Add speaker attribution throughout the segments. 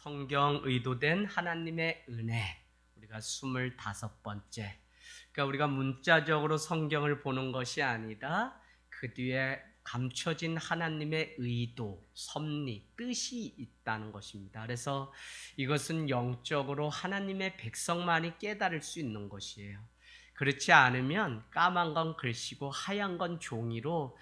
Speaker 1: 성경 의도된 하나님의 은혜, 우리가 25번째. 그러니까 우리가 문자적으로 성경을 보는 것이 아니라 그 뒤에 감춰진 하나님의 의도, 섭리, 뜻이 있다는 것입니다. 그래서 이것은 영적으로 하나님의 백성만이 깨달을 수 있는 것이에요. 그렇지 않으면 까만 건 글씨고 하얀 건 종이로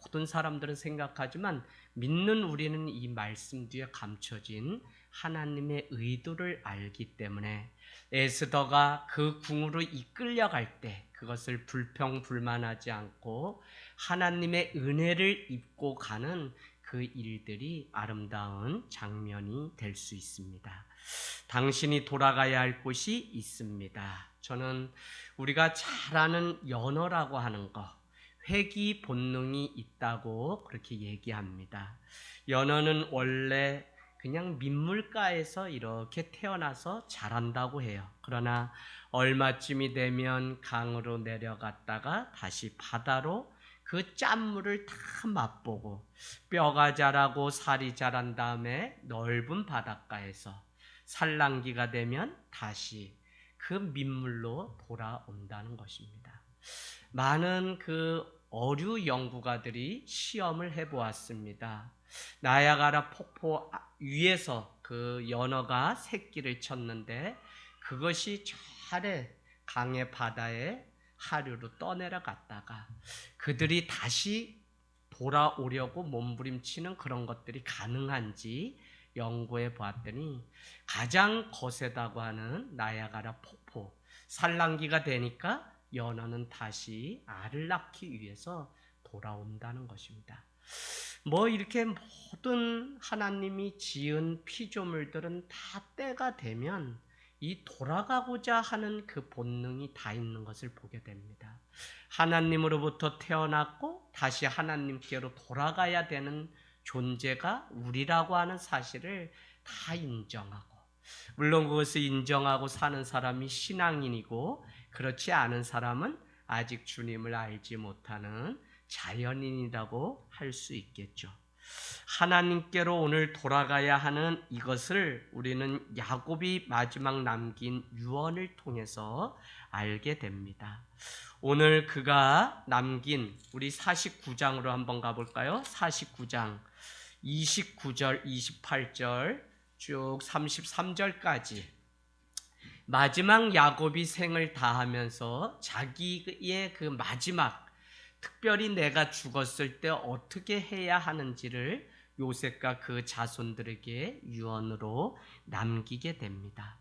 Speaker 1: 모든 사람들은 생각하지만 믿는 우리는 이 말씀 뒤에 감춰진 하나님의 의도를 알기 때문에 에스더가 그 궁으로 이끌려갈 때 그것을 불평불만하지 않고 하나님의 은혜를 입고 가는 그 일들이 아름다운 장면이 될 수 있습니다. 당신이 돌아가야 할 곳이 있습니다. 저는 우리가 잘 아는 연어라고 하는 것, 회귀 본능이 있다고 그렇게 얘기합니다. 연어는 원래 그냥 민물가에서 이렇게 태어나서 자란다고 해요. 그러나 얼마쯤이 되면 강으로 내려갔다가 다시 바다로 그 짠물을 다 맛보고 뼈가 자라고 살이 자란 다음에 넓은 바닷가에서 산란기가 되면 다시 그 민물로 돌아온다는 것입니다. 많은 그 어류 연구가들이 시험을 해보았습니다. 나야가라 폭포 위에서 그 연어가 새끼를 쳤는데 그것이 절에 강의 바다에 하류로 떠내려갔다가 그들이 다시 돌아오려고 몸부림치는 그런 것들이 가능한지 연구해 보았더니 가장 거세다고 하는 나야가라 폭포 산란기가 되니까 연어는 다시 알을 낳기 위해서 돌아온다는 것입니다. 이렇게 모든 하나님이 지은 피조물들은 다 때가 되면 이 돌아가고자 하는 그 본능이 다 있는 것을 보게 됩니다. 하나님으로부터 태어났고 다시 하나님께로 돌아가야 되는 존재가 우리라고 하는 사실을 다 인정하고, 물론 그것을 인정하고 사는 사람이 신앙인이고 그렇지 않은 사람은 아직 주님을 알지 못하는 자연인이라고 할 수 있겠죠. 하나님께로 오늘 돌아가야 하는 이것을 우리는 야곱이 마지막 남긴 유언을 통해서 알게 됩니다. 오늘 그가 남긴 우리 49장으로 한번 가볼까요? 49장 29절 28절 쭉 33절까지 마지막 야곱이 생을 다하면서 자기의 그 마지막, 특별히 내가 죽었을 때 어떻게 해야 하는지를 요셉과 그 자손들에게 유언으로 남기게 됩니다.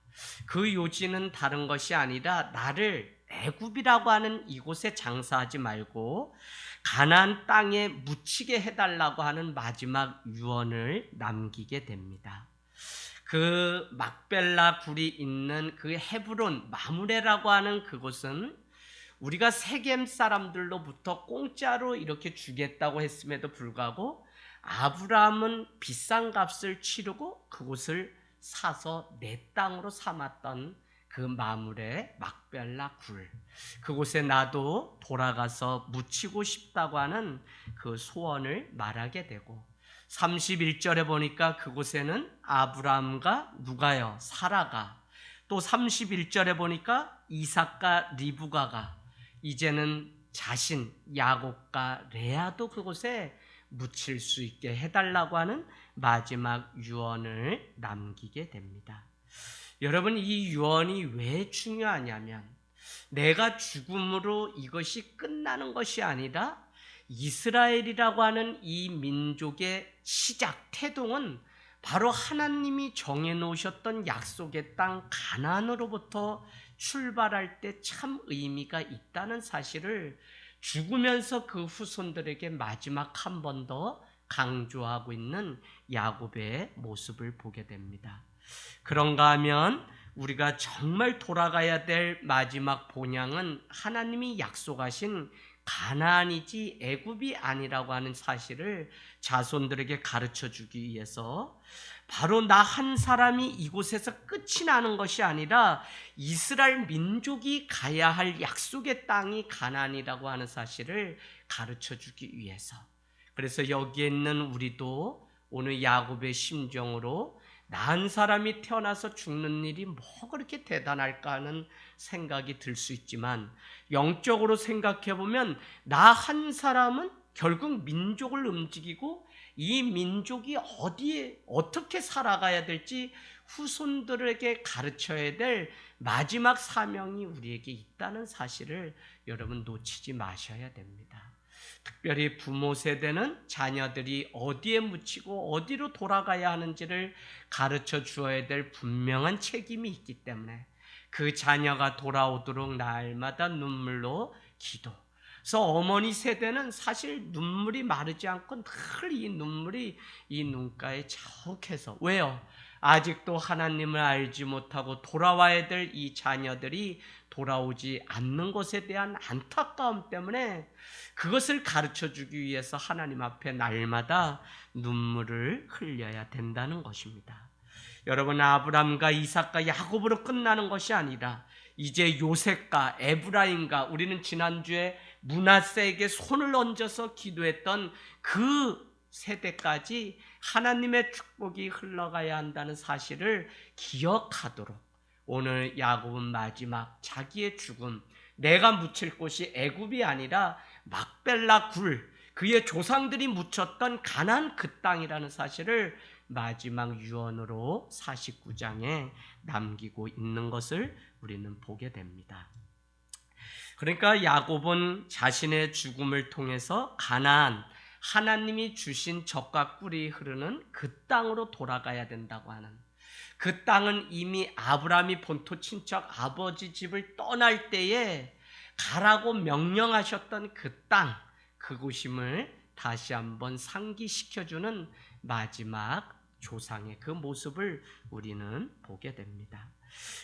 Speaker 1: 그 요지는 다른 것이 아니라 나를 애굽이라고 하는 이곳에 장사하지 말고 가나안 땅에 묻히게 해달라고 하는 마지막 유언을 남기게 됩니다. 그 막벨라 굴이 있는 그 헤브론 마므레라고 하는 그곳은 우리가 세겜 사람들로부터 공짜로 이렇게 주겠다고 했음에도 불구하고 아브라함은 비싼 값을 치르고 그곳을 사서 내 땅으로 삼았던 그 마므레 막벨라 굴, 그곳에 나도 돌아가서 묻히고 싶다고 하는 그 소원을 말하게 되고 31절에 보니까 그곳에는 아브라함과 누가요? 사라가, 또 31절에 보니까 이삭과 리브가가, 이제는 자신 야곱과 레아도 그곳에 묻힐 수 있게 해달라고 하는 마지막 유언을 남기게 됩니다. 여러분, 이 유언이 왜 중요하냐면 내가 죽음으로 이것이 끝나는 것이 아니라 이스라엘이라고 하는 이 민족의 시작, 태동은 바로 하나님이 정해놓으셨던 약속의 땅 가나안으로부터 출발할 때 참 의미가 있다는 사실을 죽으면서 그 후손들에게 마지막 한 번 더 강조하고 있는 야곱의 모습을 보게 됩니다. 그런가 하면 우리가 정말 돌아가야 될 마지막 본향은 하나님이 약속하신 가나안이지 애굽이 아니라고 하는 사실을 자손들에게 가르쳐 주기 위해서 바로 나 한 사람이 이곳에서 끝이 나는 것이 아니라 이스라엘 민족이 가야 할 약속의 땅이 가나안이라고 하는 사실을 가르쳐 주기 위해서, 그래서 여기에 있는 우리도 오늘 야곱의 심정으로 난 사람이 태어나서 죽는 일이 뭐 그렇게 대단할까 하는 생각이 들 수 있지만, 영적으로 생각해 보면 나 한 사람은 결국 민족을 움직이고 이 민족이 어디에 어떻게 살아가야 될지 후손들에게 가르쳐야 될 마지막 사명이 우리에게 있다는 사실을 여러분 놓치지 마셔야 됩니다. 특별히 부모 세대는 자녀들이 어디에 묻히고 어디로 돌아가야 하는지를 가르쳐 주어야 될 분명한 책임이 있기 때문에 그 자녀가 돌아오도록 날마다 눈물로 기도. 그래서 어머니 세대는 사실 눈물이 마르지 않고 늘 이 눈물이 이 눈가에 자욱해서, 왜요? 아직도 하나님을 알지 못하고 돌아와야 될 이 자녀들이 돌아오지 않는 것에 대한 안타까움 때문에 그것을 가르쳐 주기 위해서 하나님 앞에 날마다 눈물을 흘려야 된다는 것입니다. 여러분, 아브람과 이삭과 야곱으로 끝나는 것이 아니라 이제 요셉과 에브라임과, 우리는 지난주에 므낫세에게 손을 얹어서 기도했던 그 세대까지 하나님의 축복이 흘러가야 한다는 사실을 기억하도록, 오늘 야곱은 마지막 자기의 죽음, 내가 묻힐 곳이 애굽이 아니라 막벨라 굴, 그의 조상들이 묻혔던 가나안 그 땅이라는 사실을 마지막 유언으로 49장에 남기고 있는 것을 우리는 보게 됩니다. 그러니까 야곱은 자신의 죽음을 통해서 가나안, 하나님이 주신 젖과 꿀이 흐르는 그 땅으로 돌아가야 된다고 하는, 그 땅은 이미 아브라함이 본토 친척 아버지 집을 떠날 때에 가라고 명령하셨던 그 땅, 그곳임을 다시 한번 상기시켜주는 마지막 조상의 그 모습을 우리는 보게 됩니다.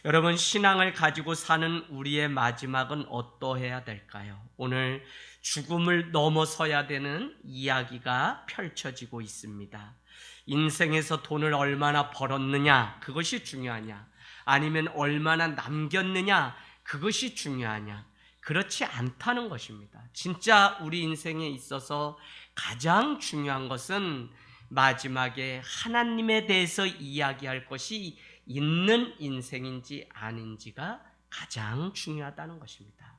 Speaker 1: 여러분, 신앙을 가지고 사는 우리의 마지막은 어떠해야 될까요? 오늘 죽음을 넘어서야 되는 이야기가 펼쳐지고 있습니다. 인생에서 돈을 얼마나 벌었느냐, 그것이 중요하냐? 아니면 얼마나 남겼느냐, 그것이 중요하냐? 그렇지 않다는 것입니다. 진짜 우리 인생에 있어서 가장 중요한 것은 마지막에 하나님에 대해서 이야기할 것이 있는 인생인지 아닌지가 가장 중요하다는 것입니다.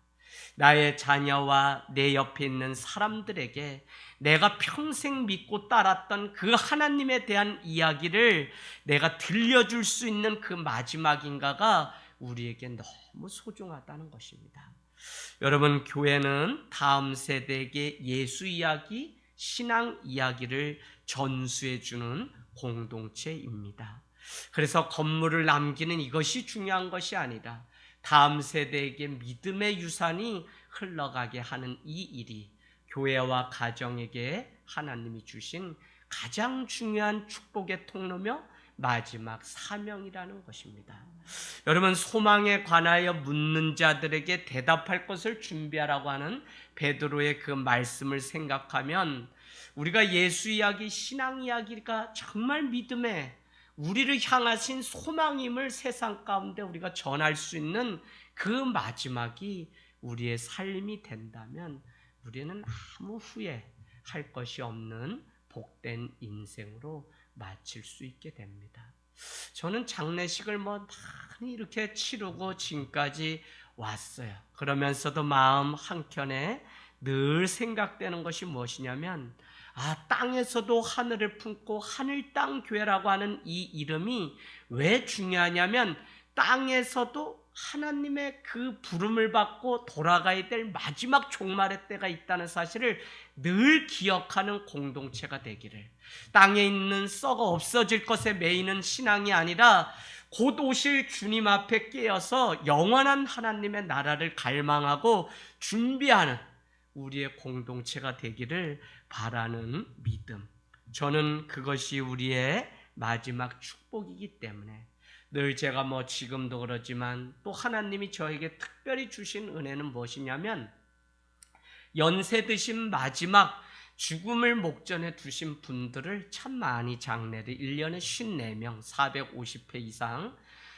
Speaker 1: 나의 자녀와 내 옆에 있는 사람들에게 내가 평생 믿고 따랐던 그 하나님에 대한 이야기를 내가 들려줄 수 있는 그 마지막인가가 우리에게 너무 소중하다는 것입니다. 여러분, 교회는 다음 세대에게 예수 이야기, 신앙 이야기를 전수해 주는 공동체입니다. 그래서 건물을 남기는 이것이 중요한 것이 아니라 다음 세대에게 믿음의 유산이 흘러가게 하는 이 일이 교회와 가정에게 하나님이 주신 가장 중요한 축복의 통로며 마지막 사명이라는 것입니다. 여러분, 소망에 관하여 묻는 자들에게 대답할 것을 준비하라고 하는 베드로의 그 말씀을 생각하면 우리가 예수 이야기, 신앙 이야기가 정말 믿음의 우리를 향하신 소망임을 세상 가운데 우리가 전할 수 있는 그 마지막이 우리의 삶이 된다면 우리는 아무 후회할 것이 없는 복된 인생으로 마칠 수 있게 됩니다. 저는 장례식을 많이 이렇게 치르고 지금까지 왔어요. 그러면서도 마음 한켠에 늘 생각되는 것이 무엇이냐면, 땅에서도 하늘을 품고 하늘 땅 교회라고 하는 이 이름이 왜 중요하냐면, 땅에서도 하나님의 그 부름을 받고 돌아가야 될 마지막 종말의 때가 있다는 사실을 늘 기억하는 공동체가 되기를, 땅에 있는 썩어 없어질 것에 매이는 신앙이 아니라 곧 오실 주님 앞에 깨어서 영원한 하나님의 나라를 갈망하고 준비하는 우리의 공동체가 되기를 바라는 믿음, 저는 그것이 우리의 마지막 축복이기 때문에 늘 제가 지금도 그렇지만 또 하나님이 저에게 특별히 주신 은혜는 무엇이냐면, 연세 드신 마지막 죽음을 목전에 두신 분들을 참 많이 장례를 1년에 54명 450회 이상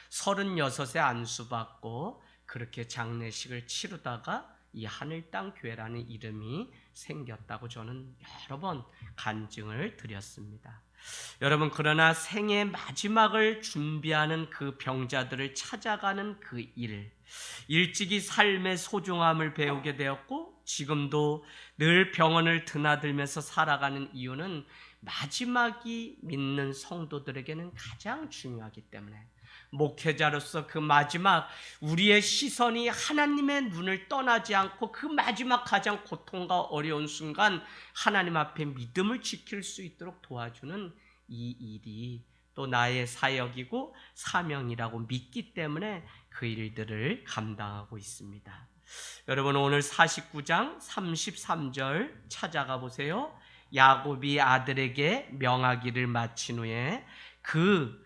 Speaker 1: 36에 안수받고 그렇게 장례식을 치르다가 이 하늘 땅 교회라는 이름이 생겼다고 저는 여러 번 간증을 드렸습니다. 여러분, 그러나 생의 마지막을 준비하는 그 병자들을 찾아가는 그 일찍이 삶의 소중함을 배우게 되었고, 지금도 늘 병원을 드나들면서 살아가는 이유는 마지막이 믿는 성도들에게는 가장 중요하기 때문에, 목회자로서 그 마지막 우리의 시선이 하나님의 눈을 떠나지 않고 그 마지막 가장 고통과 어려운 순간 하나님 앞에 믿음을 지킬 수 있도록 도와주는 이 일이 또 나의 사역이고 사명이라고 믿기 때문에 그 일들을 감당하고 있습니다. 여러분, 오늘 49장 33절 찾아가 보세요. 야곱이 아들에게 명하기를 마친 후에 그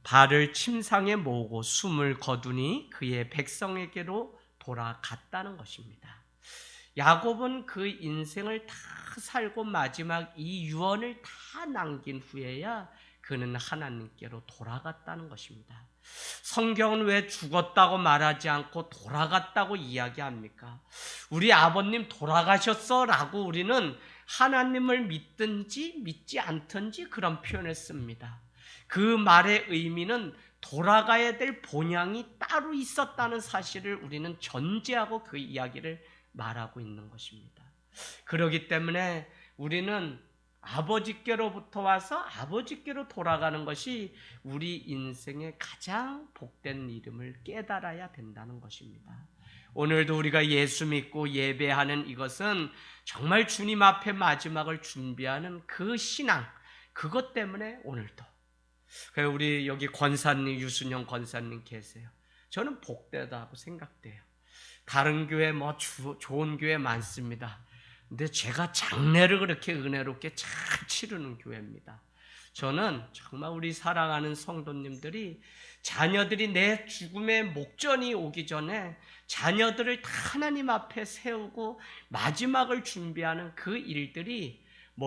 Speaker 1: 발을 침상에 모으고 숨을 거두니 그의 백성에게로 돌아갔다는 것입니다. 야곱은 그 인생을 다 살고 마지막 이 유언을 다 남긴 후에야 그는 하나님께로 돌아갔다는 것입니다. 성경은 왜 죽었다고 말하지 않고 돌아갔다고 이야기합니까? 우리 아버님 돌아가셨어 라고 우리는 하나님을 믿든지 믿지 않든지 그런 표현을 씁니다. 그 말의 의미는 돌아가야 될 본향이 따로 있었다는 사실을 우리는 전제하고 그 이야기를 말하고 있는 것입니다. 그렇기 때문에 우리는 아버지께로부터 와서 아버지께로 돌아가는 것이 우리 인생의 가장 복된 이름을 깨달아야 된다는 것입니다. 오늘도 우리가 예수 믿고 예배하는 이것은 정말 주님 앞에 마지막을 준비하는 그 신앙, 그것 때문에 오늘도 우리 여기 권사님, 유순영 권사님 계세요. 저는 복되다고 생각돼요. 다른 교회 좋은 교회 많습니다. 근데 제가 장례를 그렇게 은혜롭게 잘 치르는 교회입니다. 저는 정말 우리 사랑하는 성도님들이 자녀들이 내 죽음의 목전이 오기 전에 자녀들을 다 하나님 앞에 세우고 마지막을 준비하는 그 일들이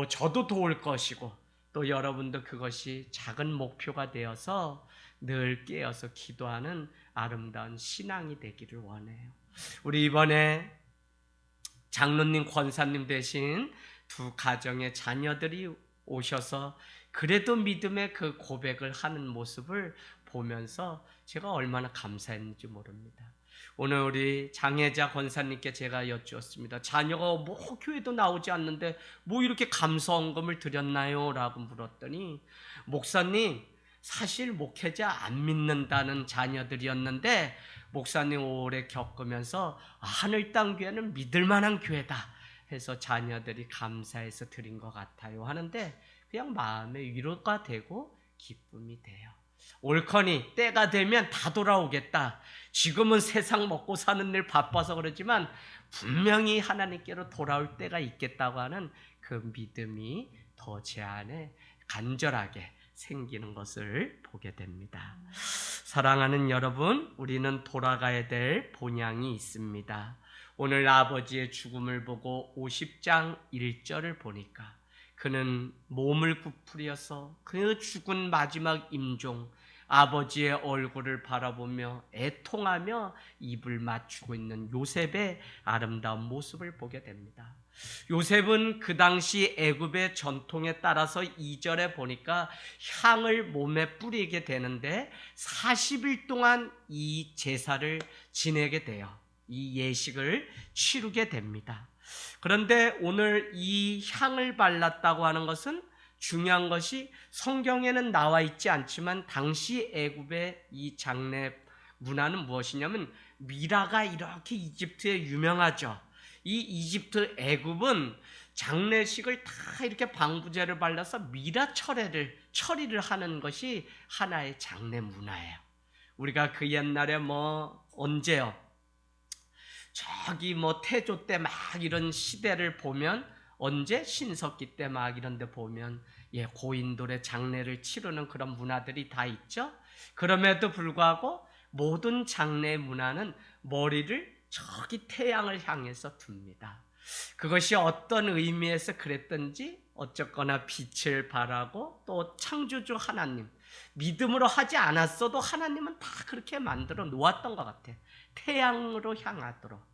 Speaker 1: 저도 도울 것이고 또 여러분도 그것이 작은 목표가 되어서 늘 깨어서 기도하는 아름다운 신앙이 되기를 원해요. 우리 이번에 장로님, 권사님 되신 두 가정의 자녀들이 오셔서 그래도 믿음의 그 고백을 하는 모습을 보면서 제가 얼마나 감사했는지 모릅니다. 오늘 우리 장혜자 권사님께 제가 여쭈었습니다. 자녀가 교회도 나오지 않는데 이렇게 감사헌금을 드렸나요? 라고 물었더니, 목사님, 사실 목회자 안 믿는다는 자녀들이었는데 목사님 오래 겪으면서 하늘 땅 교회는 믿을 만한 교회다 해서 자녀들이 감사해서 드린 것 같아요 하는데, 그냥 마음에 위로가 되고 기쁨이 돼요. 옳거니 때가 되면 다 돌아오겠다. 지금은 세상 먹고 사는 일 바빠서 그러지만 분명히 하나님께로 돌아올 때가 있겠다고 하는 그 믿음이 더 제 안에 간절하게 생기는 것을 보게 됩니다. 사랑하는 여러분, 우리는 돌아가야 될 본향이 있습니다. 오늘 아버지의 죽음을 보고 50장 1절을 보니까 그는 몸을 부풀려서 그 죽은 마지막 임종 아버지의 얼굴을 바라보며 애통하며 입을 맞추고 있는 요셉의 아름다운 모습을 보게 됩니다. 요셉은 그 당시 애굽의 전통에 따라서 2절에 보니까 향을 몸에 뿌리게 되는데 40일 동안 이 제사를 지내게 돼요. 이 예식을 치르게 됩니다. 그런데 오늘 이 향을 발랐다고 하는 것은 중요한 것이 성경에는 나와 있지 않지만 당시 애굽의 이 장례 문화는 무엇이냐면 미라가 이렇게 이집트에 유명하죠. 이 이집트 애굽은 장례식을 다 이렇게 방부제를 발라서 미라 처리를 하는 것이 하나의 장례 문화예요. 우리가 그 옛날에 언제요? 저기 태조 때 막 이런 시대를 보면 언제 신석기 때 막 이런 데 보면 고인돌의 장례를 치르는 그런 문화들이 다 있죠. 그럼에도 불구하고 모든 장례 문화는 머리를 저기 태양을 향해서 둡니다. 그것이 어떤 의미에서 그랬든지 어쨌거나 빛을 발하고 또 창조주 하나님, 믿음으로 하지 않았어도 하나님은 다 그렇게 만들어 놓았던 것 같아요. 태양으로 향하도록.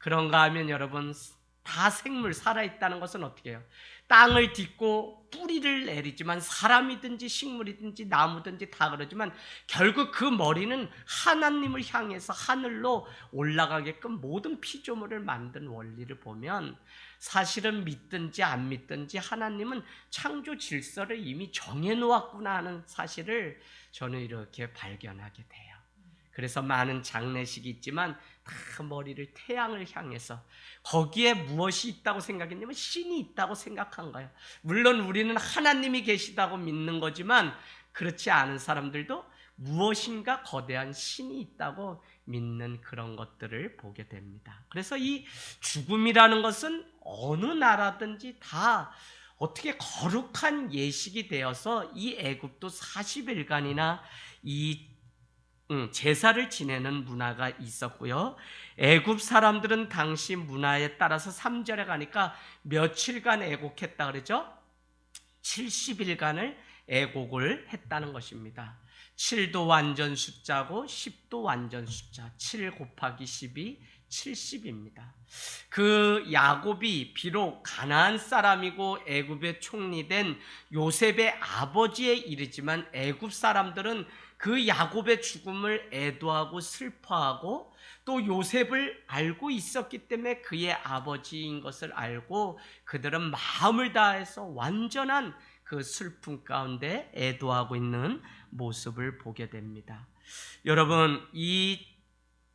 Speaker 1: 그런가 하면 여러분, 다 생물 살아있다는 것은 어떻게 해요? 땅을 딛고 뿌리를 내리지만, 사람이든지 식물이든지 나무든지 다 그러지만 결국 그 머리는 하나님을 향해서 하늘로 올라가게끔 모든 피조물을 만든 원리를 보면, 사실은 믿든지 안 믿든지 하나님은 창조 질서를 이미 정해놓았구나 하는 사실을 저는 이렇게 발견하게 돼요. 그래서 많은 장례식이 있지만 다 머리를 태양을 향해서, 거기에 무엇이 있다고 생각했냐면 신이 있다고 생각한 거예요. 물론 우리는 하나님이 계시다고 믿는 거지만 그렇지 않은 사람들도 무엇인가 거대한 신이 있다고 믿는 그런 것들을 보게 됩니다. 그래서 이 죽음이라는 것은 어느 나라든지 다 어떻게 거룩한 예식이 되어서, 이 애굽도 40일간이나 이 제사를 지내는 문화가 있었고요. 애굽 사람들은 당시 문화에 따라서 3절에 가니까 며칠간 애곡했다 그러죠? 70일간을 애곡을 했다는 것입니다. 7도 완전 숫자고 10도 완전 숫자, 7 곱하기 10이 70입니다. 그 야곱이 비록 가나안 사람이고 애굽의 총리된 요셉의 아버지에 이르지만, 애굽 사람들은 그 야곱의 죽음을 애도하고 슬퍼하고 또 요셉을 알고 있었기 때문에 그의 아버지인 것을 알고 그들은 마음을 다해서 완전한 그 슬픔 가운데 애도하고 있는 모습을 보게 됩니다. 여러분, 이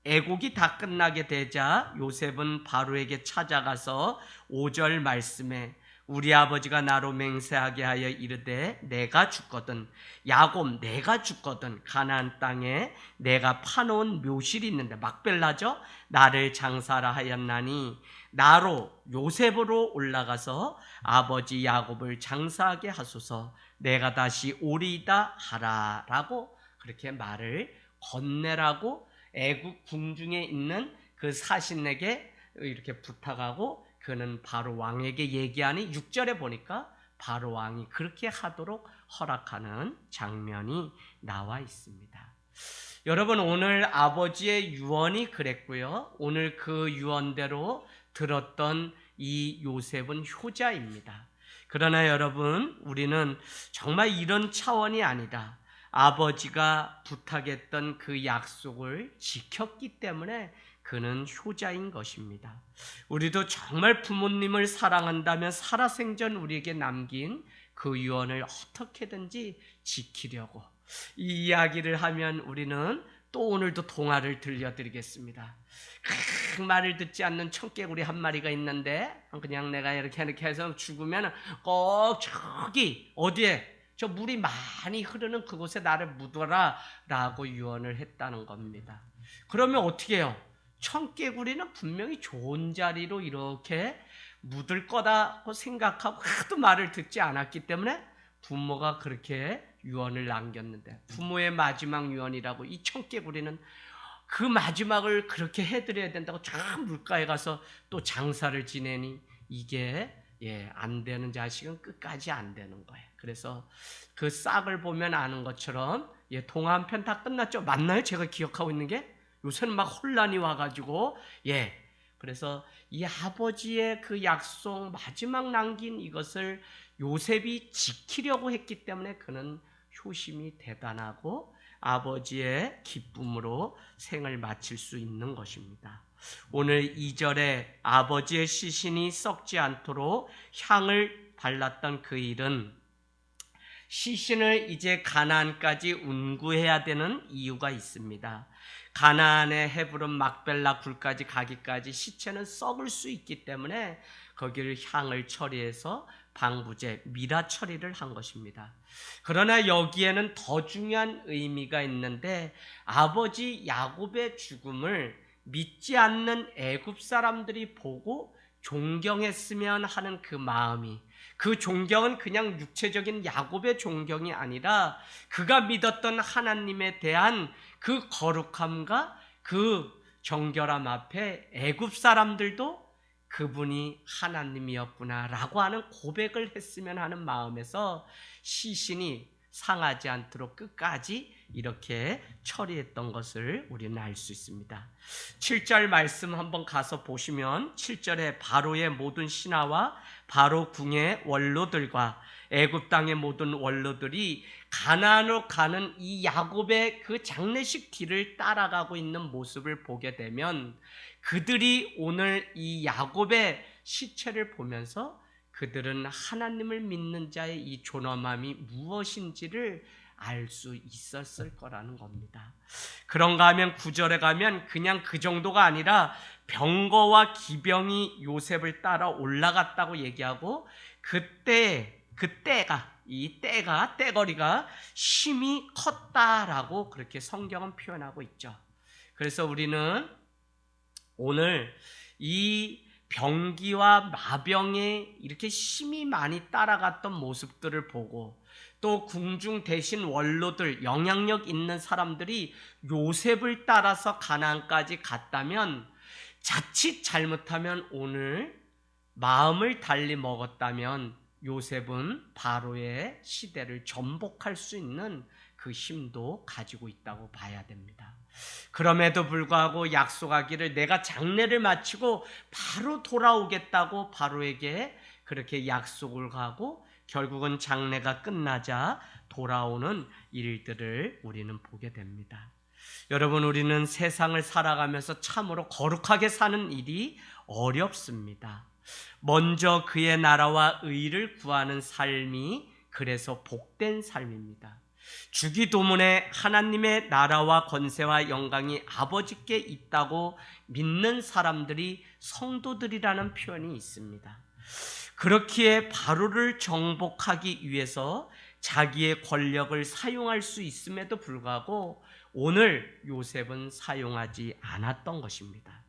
Speaker 1: 애곡이 다 끝나게 되자 요셉은 바로에게 찾아가서 5절 말씀에, 우리 아버지가 나로 맹세하게 하여 이르되 내가 죽거든, 야곱 내가 죽거든, 가나안 땅에 내가 파놓은 묘실이 있는데, 막벨라죠, 나를 장사라 하였나니 나로 요셉으로 올라가서 아버지 야곱을 장사하게 하소서, 내가 다시 오리이다 하라 라고 그렇게 말을 건네라고 애국 궁중에 있는 그 사신에게 이렇게 부탁하고, 그는 바로 왕에게 얘기하니 6절에 보니까 바로 왕이 그렇게 하도록 허락하는 장면이 나와 있습니다. 여러분, 오늘 아버지의 유언이 그랬고요. 오늘 그 유언대로 들었던 이 요셉은 효자입니다. 그러나 여러분, 우리는 정말 이런 차원이 아니다. 아버지가 부탁했던 그 약속을 지켰기 때문에 그는 효자인 것입니다. 우리도 정말 부모님을 사랑한다면 살아생전 우리에게 남긴 그 유언을 어떻게든지 지키려고, 이 이야기를 하면 우리는 또 오늘도 동화를 들려드리겠습니다. 그 말을 듣지 않는 청개구리 한 마리가 있는데, 그냥 내가 이렇게 해서 죽으면 꼭 저기 어디에 저 물이 많이 흐르는 그곳에 나를 묻어라 라고 유언을 했다는 겁니다. 그러면 어떻게 해요? 청개구리는 분명히 좋은 자리로 이렇게 묻을 거다고 생각하고 하도 말을 듣지 않았기 때문에 부모가 그렇게 유언을 남겼는데, 부모의 마지막 유언이라고 이 청개구리는 그 마지막을 그렇게 해드려야 된다고 저 물가에 가서 또 장사를 지내니, 이게 안 되는 자식은 끝까지 안 되는 거예요. 그래서 그 싹을 보면 아는 것처럼, 동화 한 편 다 끝났죠? 맞나요? 제가 기억하고 있는 게? 요새는 막 혼란이 와가지고, 그래서 이 아버지의 그 약속, 마지막 남긴 이것을 요셉이 지키려고 했기 때문에 그는 효심이 대단하고 아버지의 기쁨으로 생을 마칠 수 있는 것입니다. 오늘 2절에 아버지의 시신이 썩지 않도록 향을 발랐던 그 일은, 시신을 이제 가나안까지 운구해야 되는 이유가 있습니다. 가나안의 헤브론 막벨라 굴까지 가기까지 시체는 썩을 수 있기 때문에 거기를 향을 처리해서 방부제, 미라 처리를 한 것입니다. 그러나 여기에는 더 중요한 의미가 있는데, 아버지 야곱의 죽음을 믿지 않는 애굽 사람들이 보고 존경했으면 하는 그 마음이, 그 존경은 그냥 육체적인 야곱의 존경이 아니라 그가 믿었던 하나님에 대한 그 거룩함과 그 정결함 앞에 애굽 사람들도 그분이 하나님이었구나라고 하는 고백을 했으면 하는 마음에서 시신이 상하지 않도록 끝까지 이렇게 처리했던 것을 우리는 알 수 있습니다. 7절 말씀 한번 가서 보시면 7절에 바로의 모든 신하와 바로 궁의 원로들과 애굽 땅의 모든 원로들이 가나안으로 가는 이 야곱의 그 장례식 뒤를 따라가고 있는 모습을 보게 되면 그들이 오늘 이 야곱의 시체를 보면서 그들은 하나님을 믿는 자의 이 존엄함이 무엇인지를 알 수 있었을 거라는 겁니다. 그런가 하면 9절에 가면 그냥 그 정도가 아니라 병거와 기병이 요셉을 따라 올라갔다고 얘기하고 때거리가 심히 컸다라고 그렇게 성경은 표현하고 있죠. 그래서 우리는 오늘 이 병기와 마병에 이렇게 심히 많이 따라갔던 모습들을 보고 또 궁중 대신 원로들, 영향력 있는 사람들이 요셉을 따라서 가나안까지 갔다면 자칫 잘못하면 오늘 마음을 달리 먹었다면 요셉은 바로의 시대를 전복할 수 있는 그 힘도 가지고 있다고 봐야 됩니다. 그럼에도 불구하고 약속하기를 내가 장례를 마치고 바로 돌아오겠다고 바로에게 그렇게 약속을 하고 결국은 장례가 끝나자 돌아오는 일들을 우리는 보게 됩니다. 여러분, 우리는 세상을 살아가면서 참으로 거룩하게 사는 일이 어렵습니다. 먼저 그의 나라와 의를 구하는 삶이 그래서 복된 삶입니다. 주기도문에 하나님의 나라와 권세와 영광이 아버지께 있다고 믿는 사람들이 성도들이라는 표현이 있습니다. 그렇기에 바로를 정복하기 위해서 자기의 권력을 사용할 수 있음에도 불구하고 오늘 요셉은 사용하지 않았던 것입니다.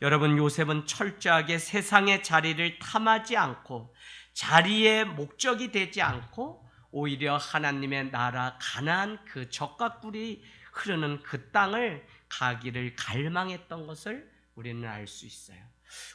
Speaker 1: 여러분, 요셉은 철저하게 세상의 자리를 탐하지 않고 자리의 목적이 되지 않고 오히려 하나님의 나라 가나안 그 젖과 꿀이 흐르는 그 땅을 가기를 갈망했던 것을 우리는 알 수 있어요.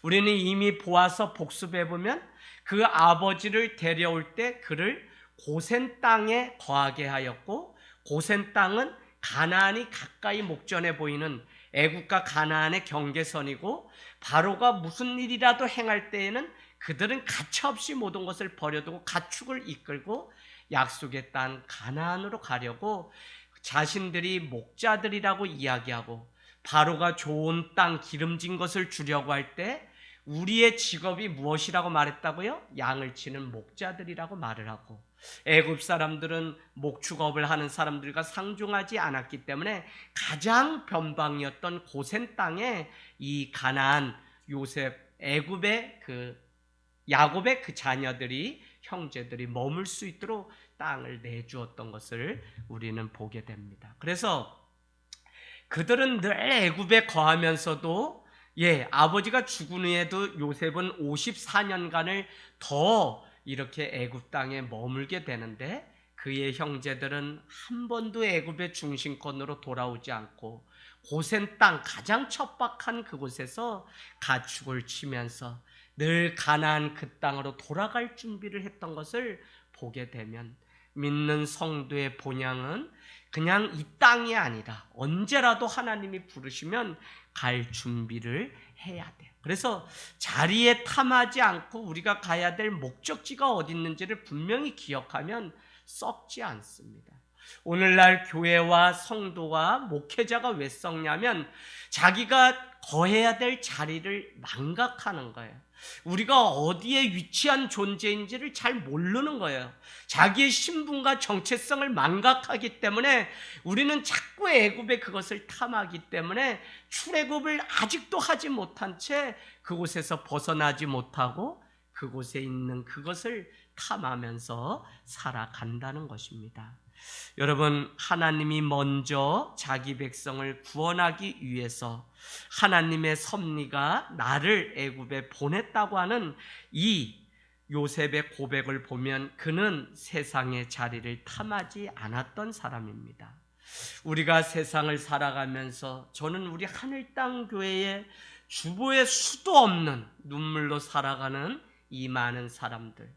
Speaker 1: 우리는 이미 보아서 복습해 보면 그 아버지를 데려올 때 그를 고센 땅에 거하게 하였고, 고센 땅은 가나안이 가까이 목전해 보이는 애굽과 가나안의 경계선이고, 바로가 무슨 일이라도 행할 때에는 그들은 가차없이 모든 것을 버려두고 가축을 이끌고 약속의 땅 가나안으로 가려고 자신들이 목자들이라고 이야기하고, 바로가 좋은 땅 기름진 것을 주려고 할 때 우리의 직업이 무엇이라고 말했다고요? 양을 치는 목자들이라고 말을 하고, 애굽 사람들은 목축업을 하는 사람들과 상종하지 않았기 때문에 가장 변방이었던 고센 땅에 이 가나안, 요셉, 애굽의 야곱의 그 자녀들이, 형제들이 머물 수 있도록 땅을 내주었던 것을 우리는 보게 됩니다. 그래서 그들은 늘 애굽에 거하면서도 아버지가 죽은 후에도 요셉은 54년간을 더 이렇게 애굽 땅에 머물게 되는데, 그의 형제들은 한 번도 애굽의 중심권으로 돌아오지 않고 고센 땅, 가장 척박한 그곳에서 가축을 치면서 늘 가나안 그 땅으로 돌아갈 준비를 했던 것을 보게 되면, 믿는 성도의 본향은 그냥 이 땅이 아니라 언제라도 하나님이 부르시면 갈 준비를 해야 돼요. 그래서 자리에 탐하지 않고 우리가 가야 될 목적지가 어디 있는지를 분명히 기억하면 썩지 않습니다. 오늘날 교회와 성도와 목회자가 왜 썩냐면 자기가 거해야 될 자리를 망각하는 거예요. 우리가 어디에 위치한 존재인지를 잘 모르는 거예요. 자기의 신분과 정체성을 망각하기 때문에 우리는 자꾸 애굽의 그것을 탐하기 때문에 출애굽을 아직도 하지 못한 채 그곳에서 벗어나지 못하고 그곳에 있는 그것을 탐하면서 살아간다는 것입니다. 여러분, 하나님이 먼저 자기 백성을 구원하기 위해서 하나님의 섭리가 나를 애굽에 보냈다고 하는 이 요셉의 고백을 보면 그는 세상의 자리를 탐하지 않았던 사람입니다. 우리가 세상을 살아가면서 저는 우리 하늘땅 교회의 주보에 수도 없는 눈물로 살아가는 이 많은 사람들,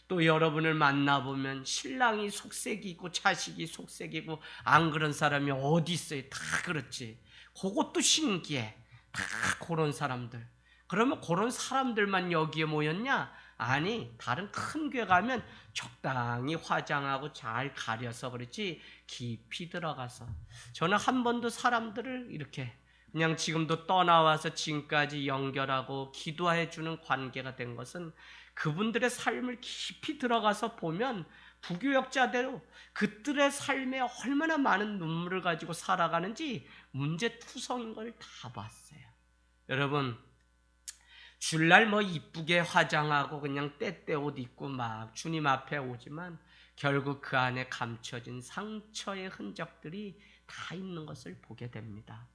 Speaker 1: 또 여러분을 만나보면 신랑이 속색이고 자식이 속색이고 안 그런 사람이 어디 있어요? 다 그렇지. 그것도 신기해. 다 그런 사람들. 그러면 그런 사람들만 여기에 모였냐? 아니, 다른 큰 교회 가면 적당히 화장하고 잘 가려서 그렇지 깊이 들어가서. 저는 한 번도 사람들을 이렇게 그냥 지금도 떠나와서 지금까지 연결하고 기도해 주는 관계가 된 것은 그분들의 삶을 깊이 들어가서 보면 부교역자대로 그들의 삶에 얼마나 많은 눈물을 가지고 살아가는지 문제투성인 걸 다 봤어요. 여러분, 주일날 뭐 이쁘게 화장하고 그냥 때때 옷 입고 막 주님 앞에 오지만 결국 그 안에 감춰진 상처의 흔적들이 다 있는 것을 보게 됩니다.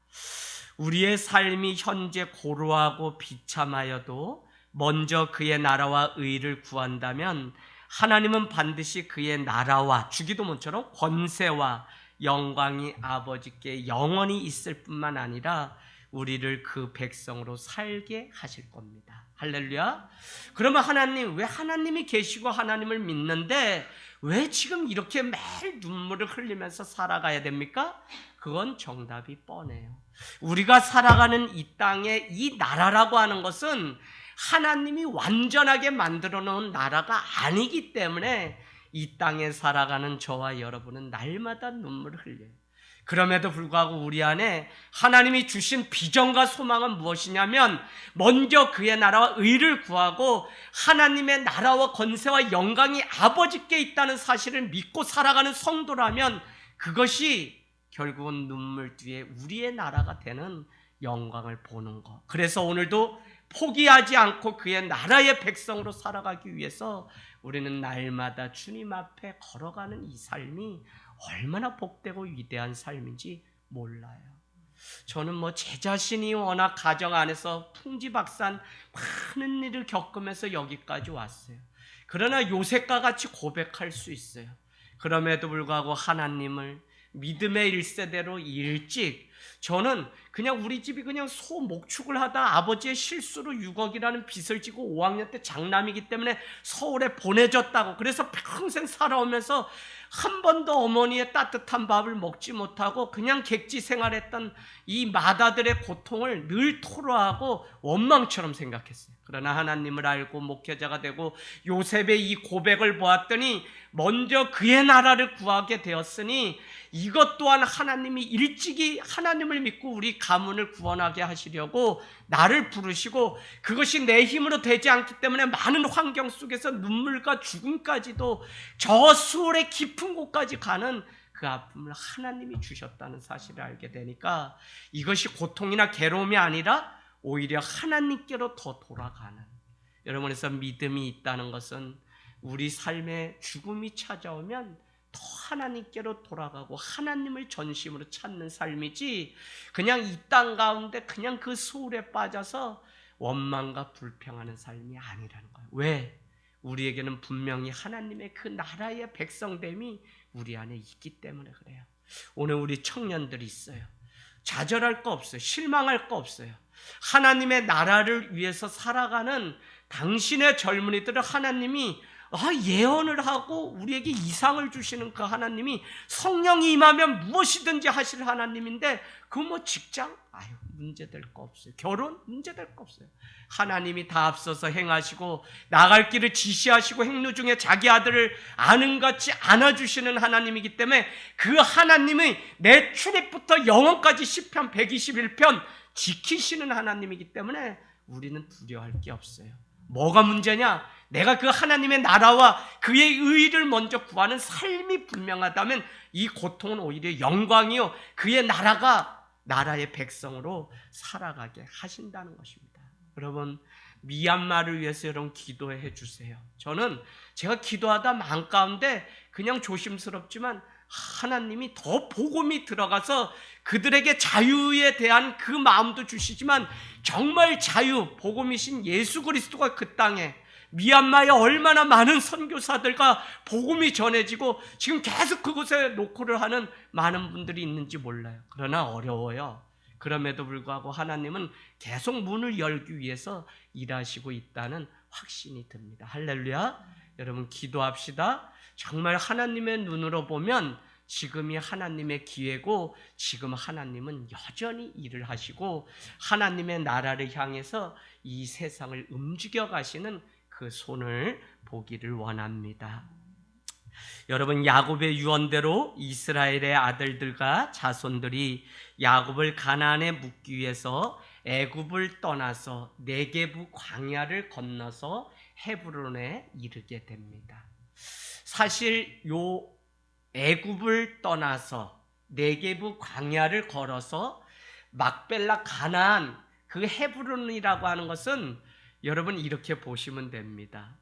Speaker 1: 우리의 삶이 현재 고루하고 비참하여도 먼저 그의 나라와 의를 구한다면 하나님은 반드시 그의 나라와 주기도문처럼 권세와 영광이 아버지께 영원히 있을 뿐만 아니라 우리를 그 백성으로 살게 하실 겁니다. 할렐루야. 그러면 하나님, 왜 하나님이 계시고 하나님을 믿는데 왜 지금 이렇게 매일 눈물을 흘리면서 살아가야 됩니까? 그건 정답이 뻔해요. 우리가 살아가는 이 땅의 이 나라라고 하는 것은 하나님이 완전하게 만들어 놓은 나라가 아니기 때문에 이 땅에 살아가는 저와 여러분은 날마다 눈물을 흘려요. 그럼에도 불구하고 우리 안에 하나님이 주신 비전과 소망은 무엇이냐면 먼저 그의 나라와 의를 구하고 하나님의 나라와 권세와 영광이 아버지께 있다는 사실을 믿고 살아가는 성도라면 그것이 결국은 눈물 뒤에 우리의 나라가 되는 영광을 보는 것. 그래서 오늘도 포기하지 않고 그의 나라의 백성으로 살아가기 위해서 우리는 날마다 주님 앞에 걸어가는 이 삶이 얼마나 복되고 위대한 삶인지 몰라요. 저는 뭐 제 자신이 워낙 가정 안에서 풍지박산 많은 일을 겪으면서 여기까지 왔어요. 그러나 요셉과 같이 고백할 수 있어요. 그럼에도 불구하고 하나님을 믿음의 1세대로 일찍, 저는 그냥 우리 집이 그냥 소 목축을 하다 아버지의 실수로 6억이라는 빚을 지고 5학년 때 장남이기 때문에 서울에 보내졌다고, 그래서 평생 살아오면서 한 번도 어머니의 따뜻한 밥을 먹지 못하고 그냥 객지 생활했던 이 마다들의 고통을 늘 토로하고 원망처럼 생각했어요. 그러나 하나님을 알고 목회자가 되고 요셉의 이 고백을 보았더니 먼저 그의 나라를 구하게 되었으니 이것 또한 하나님이 일찍이 하나님을 믿고 우리 가문을 구원하게 하시려고 나를 부르시고, 그것이 내 힘으로 되지 않기 때문에 많은 환경 속에서 눈물과 죽음까지도 저 수월의 깊은 곳까지 가는 그 아픔을 하나님이 주셨다는 사실을 알게 되니까 이것이 고통이나 괴로움이 아니라 오히려 하나님께로 더 돌아가는, 여러분에서 믿음이 있다는 것은 우리 삶에 죽음이 찾아오면 더 하나님께로 돌아가고 하나님을 전심으로 찾는 삶이지, 그냥 이 땅 가운데 그냥 그 소울에 빠져서 원망과 불평하는 삶이 아니라는 거예요. 왜? 우리에게는 분명히 하나님의 그 나라의 백성됨이 우리 안에 있기 때문에 그래요. 오늘 우리 청년들이 있어요. 좌절할 거 없어요. 실망할 거 없어요. 하나님의 나라를 위해서 살아가는 당신의 젊은이들을 하나님이 예언을 하고 우리에게 이상을 주시는 그 하나님이 성령이 임하면 무엇이든지 하실 하나님인데, 그 뭐 직장? 문제될 거 없어요. 결혼? 문제될 거 없어요. 하나님이 다 앞서서 행하시고 나갈 길을 지시하시고 행로 중에 자기 아들을 아는 같이 안아주시는 하나님이기 때문에 그 하나님이 내 출입부터 영원까지 시편 121편 지키시는 하나님이기 때문에 우리는 두려워할 게 없어요. 뭐가 문제냐? 내가 그 하나님의 나라와 그의 의를 먼저 구하는 삶이 분명하다면 이 고통은 오히려 영광이요, 그의 나라의 백성으로 살아가게 하신다는 것입니다. 여러분, 미얀마를 위해서 여러분 기도해 주세요. 저는 제가 기도하다 마음 가운데 그냥 조심스럽지만 하나님이 더 복음이 들어가서 그들에게 자유에 대한 그 마음도 주시지만 정말 자유, 복음이신 예수 그리스도가 그 땅에 미얀마에 얼마나 많은 선교사들과 복음이 전해지고 지금 계속 그곳에 노크를 하는 많은 분들이 있는지 몰라요. 그러나 어려워요. 그럼에도 불구하고 하나님은 계속 문을 열기 위해서 일하시고 있다는 확신이 듭니다. 할렐루야. 여러분 기도합시다. 정말 하나님의 눈으로 보면 지금이 하나님의 기회고 지금 하나님은 여전히 일을 하시고 하나님의 나라를 향해서 이 세상을 움직여 가시는 그 손을 보기를 원합니다. 여러분 야곱의 유언대로 이스라엘의 아들들과 자손들이 야곱을 가나안에 묻기 위해서 애굽을 떠나서 네게부 광야를 건너서 헤브론에 이르게 됩니다. 사실 요 애굽을 떠나서 네게부 광야를 걸어서 막벨라 가나안 그 헤브론이라고 하는 것은 여러분 이렇게 보시면 됩니다.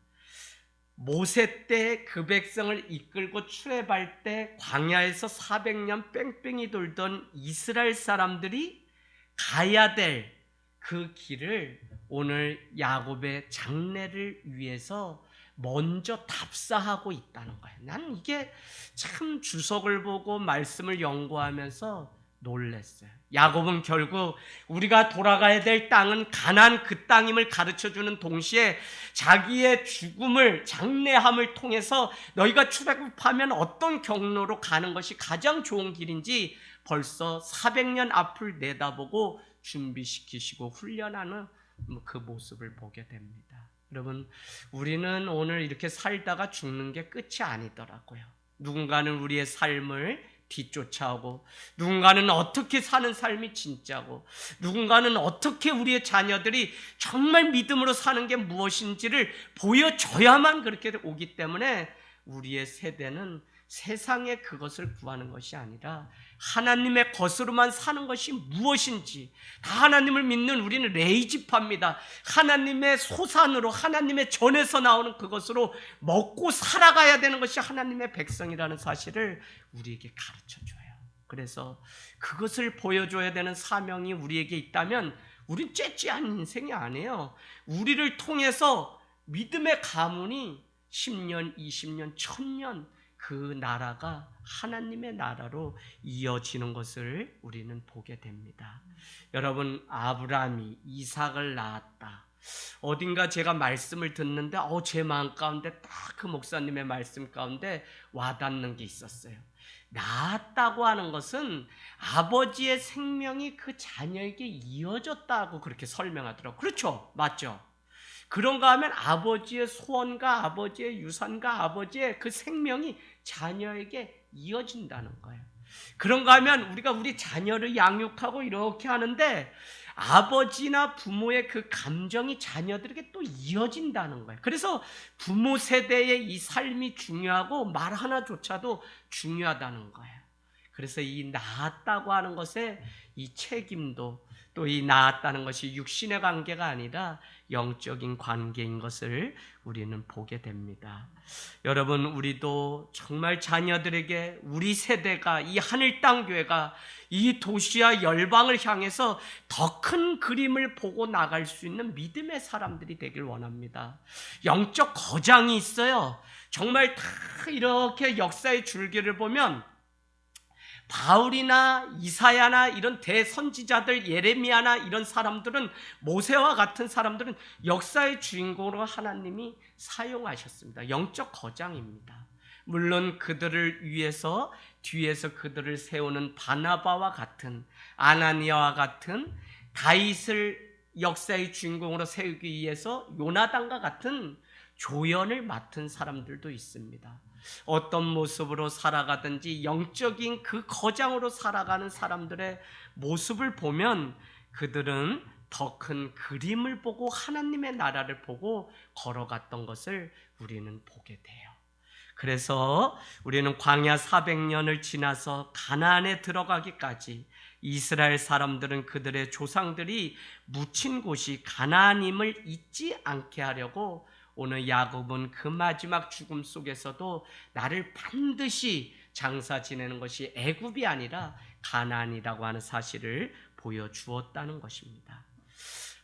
Speaker 1: 모세 때 그 백성을 이끌고 출애굽할 때 광야에서 400년 뺑뺑이 돌던 이스라엘 사람들이 가야 될 그 길을 오늘 야곱의 장래를 위해서 먼저 답사하고 있다는 거예요. 나는 이게 참 주석을 보고 말씀을 연구하면서 놀랐어요. 야곱은 결국 우리가 돌아가야 될 땅은 가나안 그 땅임을 가르쳐주는 동시에 자기의 죽음을 장래함을 통해서 너희가 출애굽하면 어떤 경로로 가는 것이 가장 좋은 길인지 벌써 400년 앞을 내다보고 준비시키시고 훈련하는 그 모습을 보게 됩니다. 여러분 우리는 오늘 이렇게 살다가 죽는 게 끝이 아니더라고요. 누군가는 우리의 삶을 뒤쫓아오고 누군가는 어떻게 사는 삶이 진짜고 누군가는 어떻게 우리의 자녀들이 정말 믿음으로 사는 게 무엇인지를 보여줘야만 그렇게 오기 때문에 우리의 세대는 세상에 그것을 구하는 것이 아니라 하나님의 것으로만 사는 것이 무엇인지 다 하나님을 믿는 우리는 레이지파입니다. 하나님의 소산으로 하나님의 전에서 나오는 그것으로 먹고 살아가야 되는 것이 하나님의 백성이라는 사실을 우리에게 가르쳐줘요. 그래서 그것을 보여줘야 되는 사명이 우리에게 있다면 우린 째째한 인생이 아니에요. 우리를 통해서 믿음의 가문이 10년, 20년, 1000년 그 나라가 하나님의 나라로 이어지는 것을 우리는 보게 됩니다. 여러분 아브라함이 이삭을 낳았다. 어딘가 제가 말씀을 듣는데 제 마음 가운데 딱 그 목사님의 말씀 가운데 와닿는 게 있었어요. 낳았다고 하는 것은 아버지의 생명이 그 자녀에게 이어졌다고 그렇게 설명하더라고요. 그렇죠? 맞죠? 그런가 하면 아버지의 소원과 아버지의 유산과 아버지의 그 생명이 자녀에게 이어진다는 거예요. 그런가 하면 우리가 우리 자녀를 양육하고 이렇게 하는데 아버지나 부모의 그 감정이 자녀들에게 또 이어진다는 거예요. 그래서 부모 세대의 이 삶이 중요하고 말 하나조차도 중요하다는 거예요. 그래서 이 낳았다고 하는 것에 이 책임도 또 이 낳았다는 것이 육신의 관계가 아니라 영적인 관계인 것을 우리는 보게 됩니다. 여러분 우리도 정말 자녀들에게 우리 세대가 이 하늘 땅 교회가 이 도시와 열방을 향해서 더 큰 그림을 보고 나갈 수 있는 믿음의 사람들이 되길 원합니다. 영적 거장이 있어요. 정말 다 이렇게 역사의 줄기를 보면 바울이나 이사야나 이런 대선지자들 예레미야나 이런 사람들은 모세와 같은 사람들은 역사의 주인공으로 하나님이 사용하셨습니다. 영적 거장입니다. 물론 그들을 위해서 뒤에서 그들을 세우는 바나바와 같은 아나니아와 같은 다윗을 역사의 주인공으로 세우기 위해서 요나단과 같은 조연을 맡은 사람들도 있습니다. 어떤 모습으로 살아가든지 영적인 그 거장으로 살아가는 사람들의 모습을 보면 그들은 더 큰 그림을 보고 하나님의 나라를 보고 걸어갔던 것을 우리는 보게 돼요. 그래서 우리는 광야 400년을 지나서 가나안에 들어가기까지 이스라엘 사람들은 그들의 조상들이 묻힌 곳이 가나안임을 잊지 않게 하려고 오늘 야곱은 그 마지막 죽음 속에서도 나를 반드시 장사 지내는 것이 애굽이 아니라 가나안이라고 하는 사실을 보여주었다는 것입니다.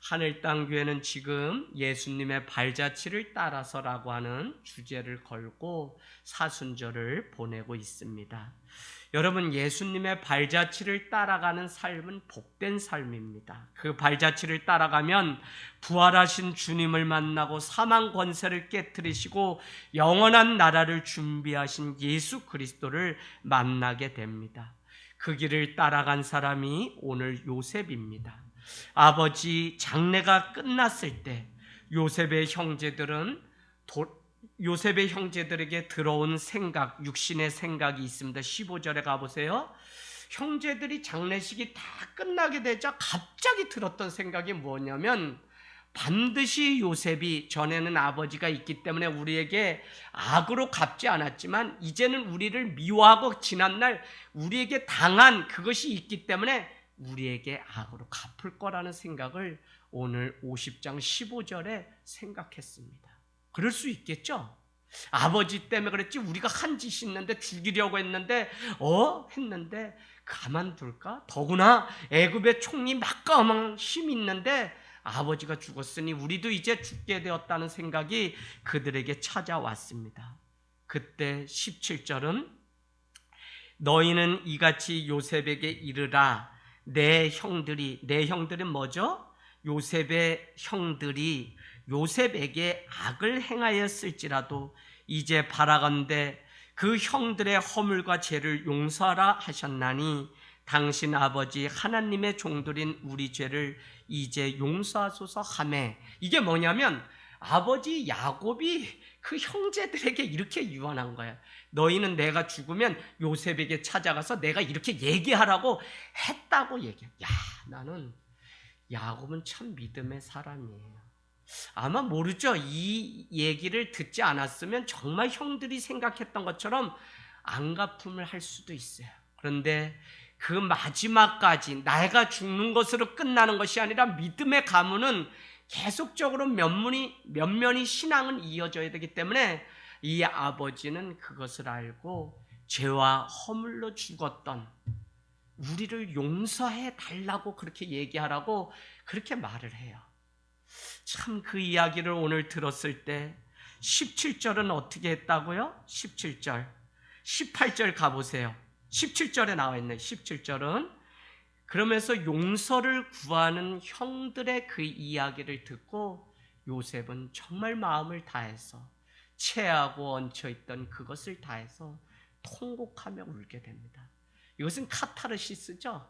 Speaker 1: 하늘땅교회는 지금 예수님의 발자취를 따라서라고 하는 주제를 걸고 사순절을 보내고 있습니다. 여러분, 예수님의 발자취를 따라가는 삶은 복된 삶입니다. 그 발자취를 따라가면 부활하신 주님을 만나고 사망 권세를 깨뜨리시고 영원한 나라를 준비하신 예수 그리스도를 만나게 됩니다. 그 길을 따라간 사람이 오늘 요셉입니다. 아버지 장례가 끝났을 때 요셉의 형제들에게 들어온 생각, 육신의 생각이 있습니다. 15절에 가보세요. 형제들이 장례식이 다 끝나게 되자 갑자기 들었던 생각이 뭐냐면, 반드시 요셉이 전에는 아버지가 있기 때문에 우리에게 악으로 갚지 않았지만 이제는 우리를 미워하고 지난날 우리에게 당한 그것이 있기 때문에 우리에게 악으로 갚을 거라는 생각을 오늘 50장 15절에 생각했습니다. 그럴 수 있겠죠? 아버지 때문에 그랬지, 우리가 한 짓이 있는데 죽이려고 했는데 했는데 가만둘까? 더구나 애굽의 총리 막강한 힘이 있는데 아버지가 죽었으니 우리도 이제 죽게 되었다는 생각이 그들에게 찾아왔습니다. 그때 17절은 너희는 이같이 요셉에게 이르라. 내 형들은 뭐죠? 요셉의 형들이 요셉에게 악을 행하였을지라도 이제 바라건대 그 형들의 허물과 죄를 용서하라 하셨나니 당신 아버지 하나님의 종들인 우리 죄를 이제 용서하소서 하매. 이게 뭐냐면 아버지 야곱이 그 형제들에게 이렇게 유언한 거예요. 너희는 내가 죽으면 요셉에게 찾아가서 내가 이렇게 얘기하라고 했다고 얘기해. 나는 야곱은 참 믿음의 사람이에요. 아마 모르죠. 이 얘기를 듣지 않았으면 정말 형들이 생각했던 것처럼 안갚음을 할 수도 있어요. 그런데 그 마지막까지 내가 죽는 것으로 끝나는 것이 아니라 믿음의 가문은 계속적으로 면면이 신앙은 이어져야 되기 때문에 이 아버지는 그것을 알고 죄와 허물로 죽었던 우리를 용서해 달라고 그렇게 얘기하라고 그렇게 말을 해요. 참 그 이야기를 오늘 들었을 때 17절은 어떻게 했다고요? 17절 18절 가보세요. 17절에 나와 있네. 17절은 그러면서 용서를 구하는 형들의 그 이야기를 듣고 요셉은 정말 마음을 다해서 체하고 얹혀있던 그것을 다해서 통곡하며 울게 됩니다. 이것은 카타르시스죠.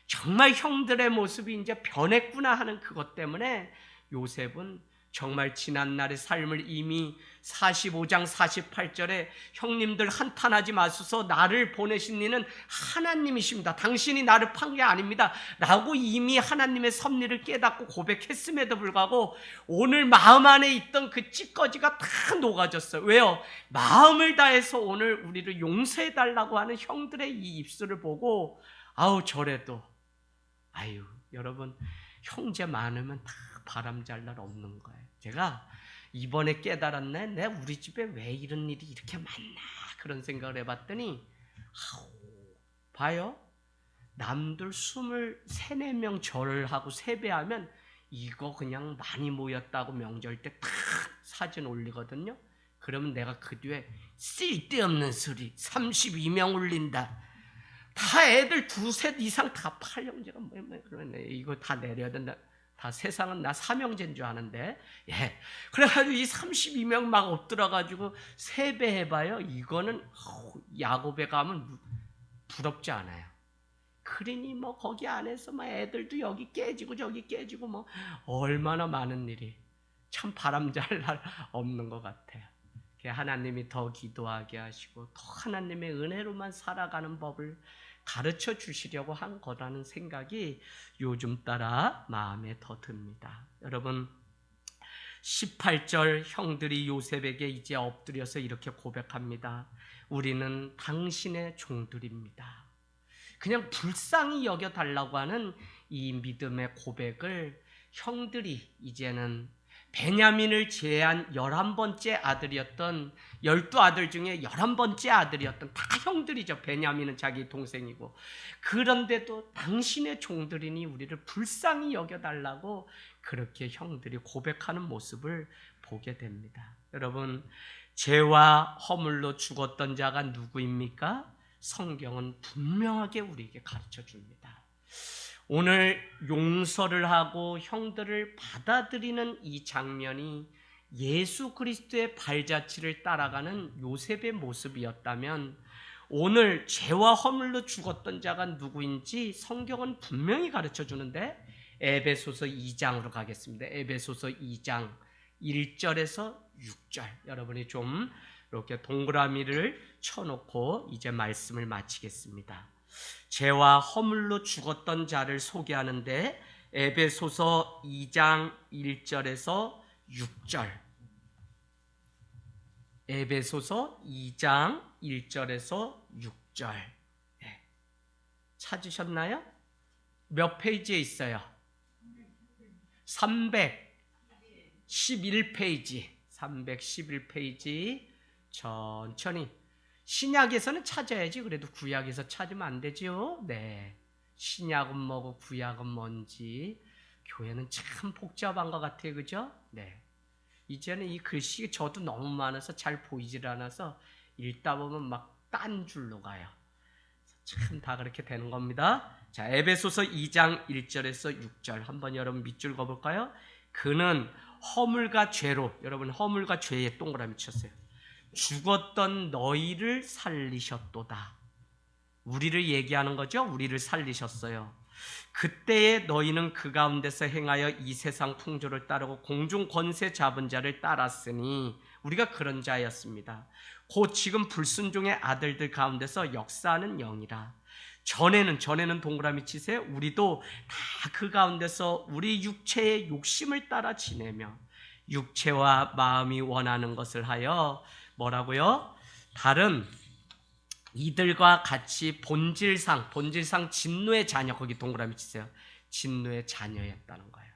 Speaker 1: 정말 형들의 모습이 이제 변했구나 하는 그것 때문에 요셉은 정말 지난날의 삶을 이미 45장 48절에 형님들 한탄하지 마소서 나를 보내신 이는 하나님이십니다. 당신이 나를 판 게 아닙니다. 라고 이미 하나님의 섭리를 깨닫고 고백했음에도 불구하고 오늘 마음 안에 있던 그 찌꺼기가 다 녹아졌어요. 왜요? 마음을 다해서 오늘 우리를 용서해 달라고 하는 형들의 이 입술을 보고 저래도 여러분 형제 많으면 다 바람 잘 날 없는 거예요. 제가 이번에 깨달았네. 내가 우리 집에 왜 이런 일이 이렇게 많나 그런 생각을 해봤더니 봐요. 남들 23, 4명 절을 하고 세배하면 이거 그냥 많이 모였다고 명절 때 탁 사진 올리거든요. 그러면 내가 그 뒤에 쓸데없는 소리 32명 올린다. 다 애들 2, 3 이상 다 8형제가 그러네. 이거 다 내려야 된다. 다 세상은 나 삼형제인 줄 아는데, 그래가지고 이 32명 막 엎드려가지고 세배해봐요. 이거는 야곱에 가면 부럽지 않아요. 그러니 거기 안에서 애들도 여기 깨지고 저기 깨지고 얼마나 많은 일이 참 바람잘 날 없는 것 같아요. 하나님이 더 기도하게 하시고 더 하나님의 은혜로만 살아가는 법을 가르쳐 주시려고 한 거라는 생각이 요즘 따라 마음에 더 듭니다. 여러분 18절 형들이 요셉에게 이제 엎드려서 이렇게 고백합니다. 우리는 당신의 종들입니다. 그냥 불쌍히 여겨달라고 하는 이 믿음의 고백을 형들이 이제는 베냐민을 제외한 11번째 아들이었던 12아들 중에 11번째 아들이었던 다 형들이죠. 베냐민은 자기 동생이고. 그런데도 당신의 종들이니 우리를 불쌍히 여겨달라고 그렇게 형들이 고백하는 모습을 보게 됩니다. 여러분, 죄와 허물로 죽었던 자가 누구입니까? 성경은 분명하게 우리에게 가르쳐 줍니다. 오늘 용서를 하고 형들을 받아들이는 이 장면이 예수 그리스도의 발자취를 따라가는 요셉의 모습이었다면, 오늘 죄와 허물로 죽었던 자가 누구인지 성경은 분명히 가르쳐 주는데, 에베소서 2장으로 가겠습니다. 에베소서 2장 1절에서 6절. 여러분이 좀 이렇게 동그라미를 쳐놓고 이제 말씀을 마치겠습니다. 죄와 허물로 죽었던 자를 소개하는데, 에베소서 2장 1절에서 6절. 에베소서 2장 1절에서 6절. 네. 찾으셨나요? 몇 페이지에 있어요? 311페이지. 311페이지. 천천히. 신약에서는 찾아야지. 그래도 구약에서 찾으면 안 되죠. 네. 신약은 뭐고 구약은 뭔지. 교회는 참 복잡한 것 같아요. 그죠? 네. 이제는 이 글씨 저도 너무 많아서 잘 보이질 않아서 읽다 보면 막 딴 줄로 가요. 참 다 그렇게 되는 겁니다. 자, 에베소서 2장 1절에서 6절 한번 여러분 밑줄 그어볼까요? 그는 허물과 죄로, 여러분 허물과 죄에 동그라미 쳤어요. 죽었던 너희를 살리셨도다. 우리를 얘기하는 거죠. 우리를 살리셨어요. 그때에 너희는 그 가운데서 행하여 이 세상 풍조를 따르고 공중 권세 잡은 자를 따랐으니, 우리가 그런 자였습니다. 곧 지금 불순종의 아들들 가운데서 역사하는 영이라. 전에는 동그라미 치세요. 우리도 다 그 가운데서 우리 육체의 욕심을 따라 지내며 육체와 마음이 원하는 것을 하여 뭐라고요? 다른 이들과 같이 본질상 진노의 자녀, 거기 동그라미 치세요. 진노의 자녀였다는 거예요.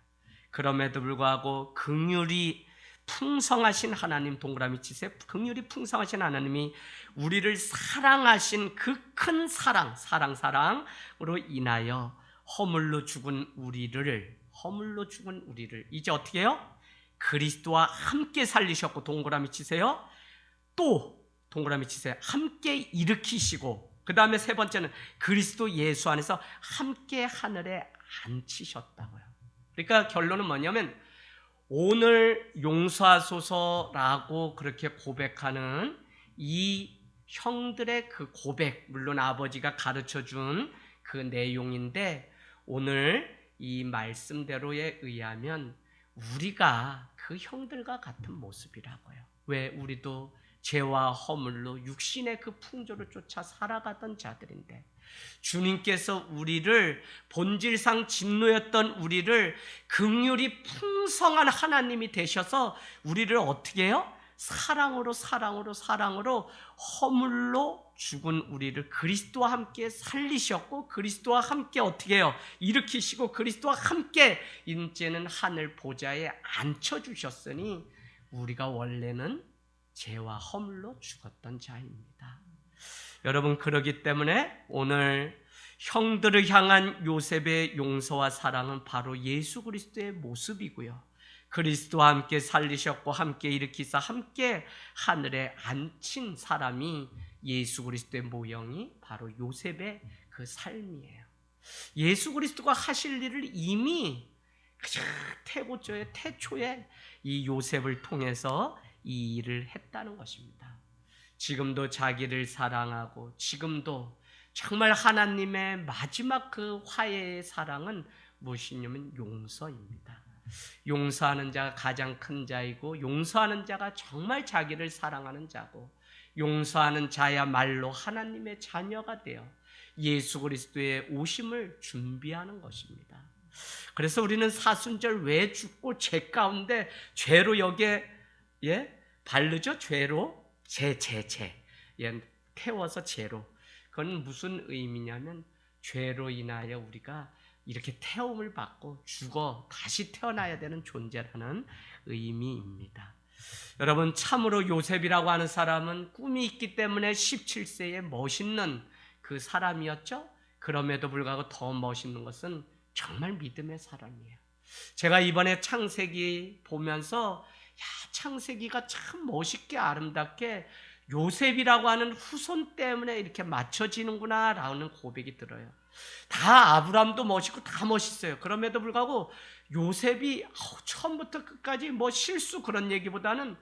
Speaker 1: 그럼에도 불구하고 긍휼이 풍성하신 하나님, 동그라미 치세요. 긍휼이 풍성하신 하나님이 우리를 사랑하신 그 큰 사랑으로 인하여 허물로 죽은 우리를 이제 어떻게 해요? 그리스도와 함께 살리셨고, 동그라미 치세요. 또 동그라미 치세요. 함께 일으키시고, 그 다음에 세 번째는 그리스도 예수 안에서 함께 하늘에 앉히셨다고요. 그러니까 결론은 뭐냐면, 오늘 용서하소서라고 그렇게 고백하는 이 형들의 그 고백, 물론 아버지가 가르쳐준 그 내용인데, 오늘 이 말씀대로에 의하면 우리가 그 형들과 같은 모습이라고요. 왜? 우리도 죄와 허물로 육신의 그 풍조를 쫓아 살아가던 자들인데, 주님께서 우리를, 본질상 진노였던 우리를 긍휼이 풍성한 하나님이 되셔서 우리를 어떻게 해요? 사랑으로 허물로 죽은 우리를 그리스도와 함께 살리셨고, 그리스도와 함께 어떻게 해요? 일으키시고, 그리스도와 함께 이제는 하늘 보좌에 앉혀주셨으니, 우리가 원래는 죄와 허물로 죽었던 자입니다. 여러분, 그러기 때문에 오늘 형들을 향한 요셉의 용서와 사랑은 바로 예수 그리스도의 모습이고요. 그리스도와 함께 살리셨고 함께 일으키사 함께 하늘에 앉힌 사람이 예수 그리스도의 모형이 바로 요셉의 그 삶이에요. 예수 그리스도가 하실 일을 이미 태초에 이 요셉을 통해서 이 일을 했다는 것입니다. 지금도 자기를 사랑하고, 지금도 정말 하나님의 마지막 그 화해의 사랑은 무엇이냐면 용서입니다. 용서하는 자가 가장 큰 자이고, 용서하는 자가 정말 자기를 사랑하는 자고, 용서하는 자야말로 하나님의 자녀가 되어 예수 그리스도의 오심을 준비하는 것입니다. 그래서 우리는 사순절 왜 죽고 죄 가운데 죄로 여기에 바르죠? 죄로 태워서 죄로. 그건 무슨 의미냐면, 죄로 인하여 우리가 이렇게 태움을 받고 죽어 다시 태어나야 되는 존재라는 의미입니다. 여러분, 참으로 요셉이라고 하는 사람은 꿈이 있기 때문에 17세에 멋있는 그 사람이었죠. 그럼에도 불구하고 더 멋있는 것은 정말 믿음의 사람이에요. 제가 이번에 창세기 보면서 창세기가 참 멋있게 아름답게 요셉이라고 하는 후손 때문에 이렇게 맞춰지는구나 라는 고백이 들어요. 다 아브람도 멋있고 다 멋있어요. 그럼에도 불구하고 요셉이 처음부터 끝까지 뭐 실수 그런 얘기보다는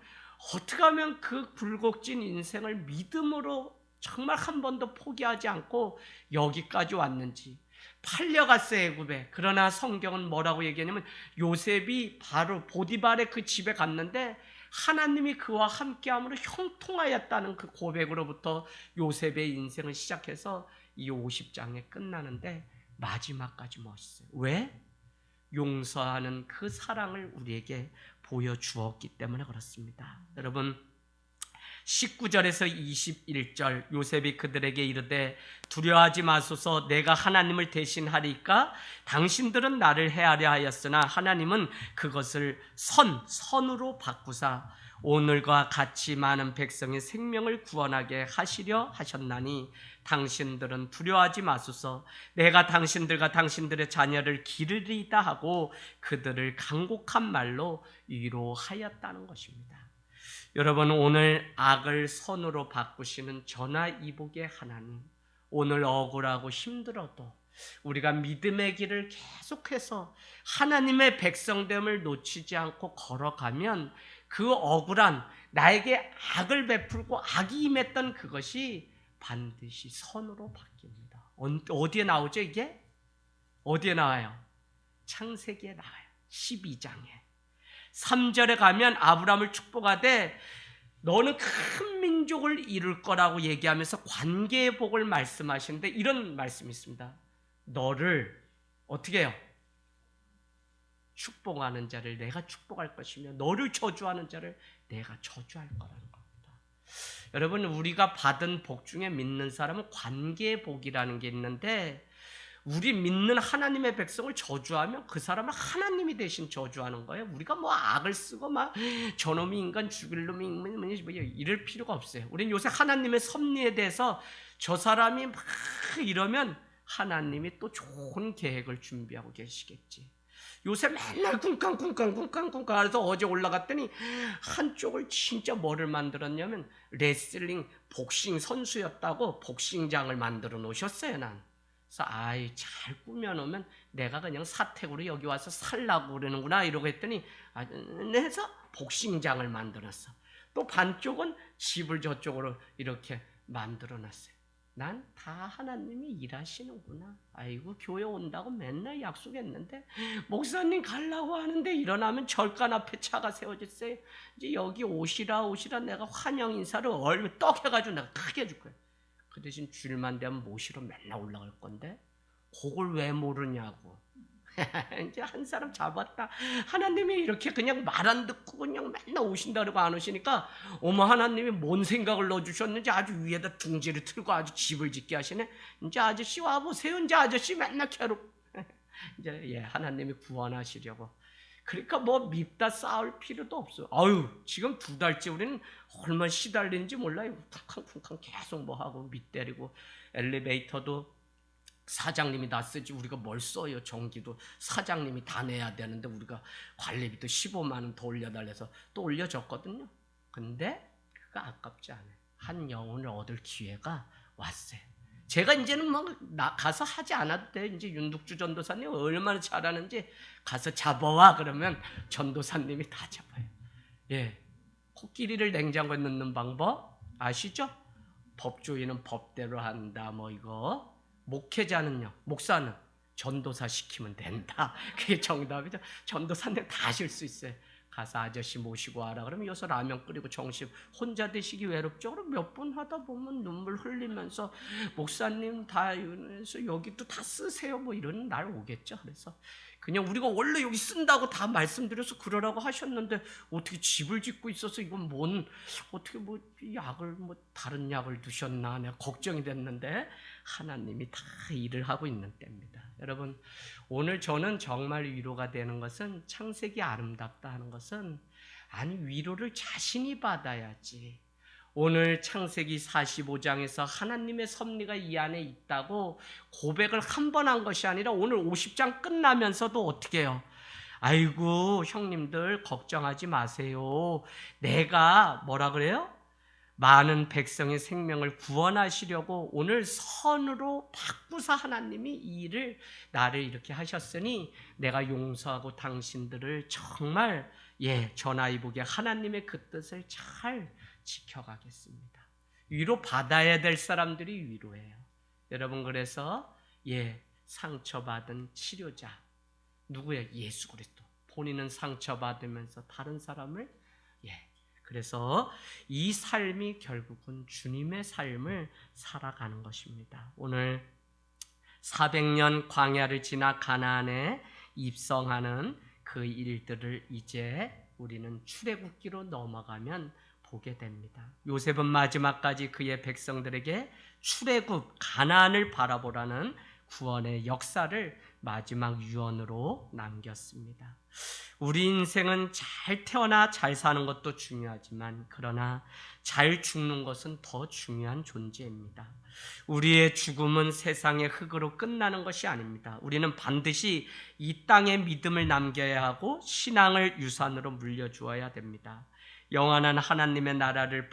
Speaker 1: 어떻게 하면 그 굴곡진 인생을 믿음으로 정말 한 번도 포기하지 않고 여기까지 왔는지. 팔려갔어요, 애굽에. 그러나 성경은 뭐라고 얘기하냐면 요셉이 바로 보디발의 그 집에 갔는데 하나님이 그와 함께함으로 형통하였다는 그 고백으로부터 요셉의 인생을 시작해서 이 50장에 끝나는데 마지막까지 멋있어요. 왜? 용서하는 그 사랑을 우리에게 보여주었기 때문에 그렇습니다. 여러분, 19절에서 21절 요셉이 그들에게 이르되 두려워하지 마소서, 내가 하나님을 대신하리까? 당신들은 나를 해하려 하였으나 하나님은 그것을 선으로 바꾸사 오늘과 같이 많은 백성의 생명을 구원하게 하시려 하셨나니 당신들은 두려워하지 마소서, 내가 당신들과 당신들의 자녀를 기르리이다 하고 그들을 간곡한 말로 위로하였다는 것입니다. 여러분, 오늘 악을 선으로 바꾸시는 전화이복의 하나님, 오늘 억울하고 힘들어도 우리가 믿음의 길을 계속해서 하나님의 백성됨을 놓치지 않고 걸어가면 그 억울한 나에게 악을 베풀고 악이 임했던 그것이 반드시 선으로 바뀝니다. 어디에 나오죠 이게? 어디에 나와요? 창세기에 나와요. 12장에 3절에 가면 아브라함을 축복하되 너는 큰 민족을 이룰 거라고 얘기하면서 관계의 복을 말씀하시는데 이런 말씀이 있습니다. 너를 어떻게 해요? 축복하는 자를 내가 축복할 것이며 너를 저주하는 자를 내가 저주할 거라는 겁니다. 여러분, 우리가 받은 복 중에 믿는 사람은 관계의 복이라는 게 있는데 우리 믿는 하나님의 백성을 저주하면 그 사람은 하나님이 대신 저주하는 거예요. 우리가 뭐 악을 쓰고 막 저놈이 인간 죽일 놈이 인간 뭐 이럴 필요가 없어요. 우리는 요새 하나님의 섭리에 대해서 저 사람이 막 이러면 하나님이 또 좋은 계획을 준비하고 계시겠지. 요새 맨날 쿵쾅쿵쾅 해서 어제 올라갔더니 한쪽을 진짜 뭐를 만들었냐면 레슬링 복싱 선수였다고 복싱장을 만들어 놓으셨어요. 난 그래서 잘 꾸며놓으면 내가 그냥 사택으로 여기 와서 살라고 그러는구나 이러고 했더니 해서 복싱장을 만들었어. 또 반쪽은 집을 저쪽으로 이렇게 만들어놨어요. 난 다 하나님이 일하시는구나. 아이고, 교회 온다고 맨날 약속했는데 목사님 가려고 하는데 일어나면 절간 앞에 차가 세워졌어요. 이제 여기 오시라 내가 환영 인사를 얼마 떡 해가지고 내가 크게 해줄 거예요. 그 대신 주일만 되면 모시러 맨날 올라갈 건데 그걸 왜 모르냐고. 이제 한 사람 잡았다. 하나님이 이렇게 그냥 말 안 듣고 그냥 맨날 오신다 그러고 안 오시니까 어머, 하나님이 뭔 생각을 넣어주셨는지 아주 위에다 둥지를 틀고 아주 집을 짓게 하시네. 이제 아저씨 와보세요. 이제 아저씨 맨날 이제 하나님이 구원하시려고. 그러니까 뭐 밉다 싸울 필요도 없어. 지금 2달째 우리는 얼마나 시달리는지 몰라요. 쿵쾅쿵쾅 계속 뭐 하고 밑때리고 엘리베이터도 사장님이 다 쓰지 우리가 뭘 써요. 전기도 사장님이 다 내야 되는데 우리가 관리비도 15만 원 더 올려달래서 또 올려줬거든요. 근데 그거 아깝지 않아요. 한 영혼을 얻을 기회가 왔어요. 제가 이제는 뭐 가서 하지 않아도 돼. 이제 윤득주 전도사님 얼마나 잘하는지 가서 잡아와 그러면 전도사님이 다 잡아요. 코끼리를 냉장고에 넣는 방법 아시죠? 법조인은 법대로 한다. 뭐 이거 목회자는요, 목사는 전도사 시키면 된다. 그게 정답이죠. 전도사님 다 하실 수 있어요. 가서 아저씨 모시고 와라 그러면 여기서 라면 끓이고 정식 혼자 드시기 외롭죠. 그럼 몇 분 하다 보면 눈물 흘리면서 목사님 다 해서 여기도 다 쓰세요 뭐 이러는 날 오겠죠. 그래서 그냥 우리가 원래 여기 쓴다고 다 말씀드려서 그러라고 하셨는데 어떻게 집을 짓고 있어서 이건 어떻게 뭐 약을 뭐 다른 약을 두셨나 내가 걱정이 됐는데 하나님이 다 일을 하고 있는 때입니다. 여러분, 오늘 저는 정말 위로가 되는 것은 창세기 아름답다 하는 것은 아니, 위로를 자신이 받아야지. 오늘 창세기 45장에서 하나님의 섭리가 이 안에 있다고 고백을 한 번 한 것이 아니라 오늘 50장 끝나면서도 어떻게 해요? 아이고, 형님들 걱정하지 마세요. 내가 뭐라 그래요? 많은 백성의 생명을 구원하시려고 오늘 선으로 바꾸사 하나님이 이 일을 나를 이렇게 하셨으니 내가 용서하고 당신들을 정말 전하이보게 하나님의 그 뜻을 잘 지켜가겠습니다. 위로 받아야 될 사람들이 위로해요. 여러분, 그래서 상처받은 치료자 누구예요? 예수 그리스도. 본인은 상처받으면서 다른 사람을 그래서 이 삶이 결국은 주님의 삶을 살아가는 것입니다. 오늘 400년 광야를 지나 가나안에 입성하는 그 일들을 이제 우리는 출애굽기로 넘어가면 보게 됩니다. 요셉은 마지막까지 그의 백성들에게 출애굽 가나안을 바라보라는 구원의 역사를 마지막 유언으로 남겼습니다. 우리 인생은 잘 태어나 잘 사는 것도 중요하지만 그러나 잘 죽는 것은 더 중요한 존재입니다. 우리의 죽음은 세상의 흙으로 끝나는 것이 아닙니다. 우리는 반드시 이 땅에 믿음을 남겨야 하고 신앙을 유산으로 물려주어야 됩니다. 영원한 하나님의 나라를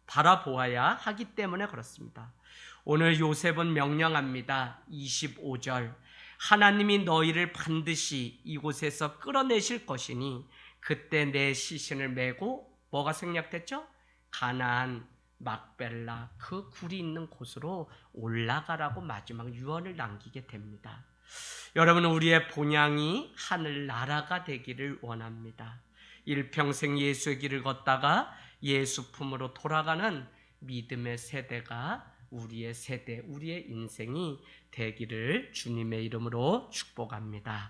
Speaker 1: 바라보아야 하기 때문에 그렇습니다. 오늘 요셉은 명령합니다. 25절 하나님이 너희를 반드시 이곳에서 끌어내실 것이니 그때 내 시신을 메고 뭐가 생략됐죠? 가나안 막벨라 그 굴이 있는 곳으로 올라가라고 마지막 유언을 남기게 됩니다. 여러분, 우리의 본향이 하늘나라가 되기를 원합니다. 일평생 예수의 길을 걷다가 예수 품으로 돌아가는 믿음의 세대가 우리의 세대, 우리의 인생이 되기를 주님의 이름으로 축복합니다.